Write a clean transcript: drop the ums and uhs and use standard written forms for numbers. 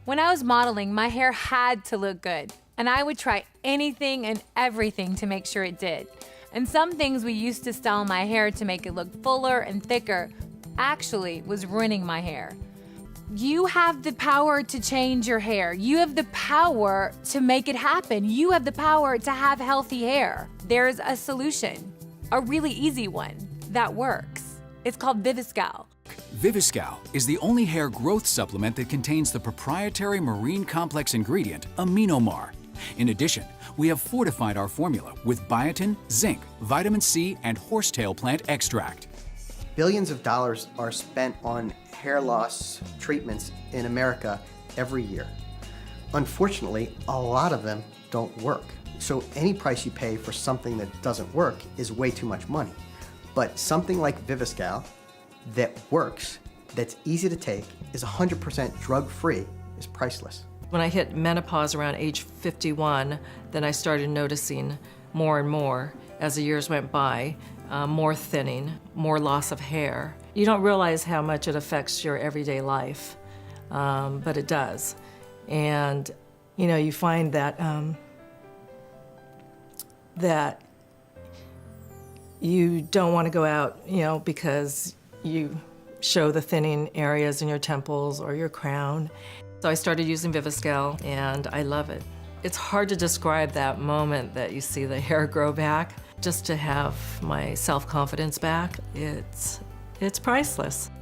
When I was modeling, my hair had to look good, and I would try anything and everything to make sure it did. And some things we used to style my hair to make it look fuller and thicker actually was ruining my hair. You have the power to change your hair. You have the power to make it happen. You have the power to have healthy hair. There's a solution, a really easy one that works. It's called Viviscal. Viviscal is the only hair growth supplement that contains the proprietary marine complex ingredient aminomar. In addition, we have fortified our formula with biotin, zinc, vitamin C, and horsetail plant extract. Billions of dollars are spent on hair loss treatments in America every year. Unfortunately, a lot of them don't work. So any price you pay for something that doesn't work is way too much money. But something like Viviscal that works, that's easy to take, is 100% drug-free, is priceless. When I hit menopause around age 51, then I started noticing more and more as the years went by, more thinning, more loss of hair. You don't realize how much it affects your everyday life, but it does. And you find that that you don't want to go out, because you show the thinning areas in your temples or your crown. So I started using Viviscal, and I love it. It's hard to describe that moment that you see the hair grow back. Just to have my self-confidence back, it's priceless.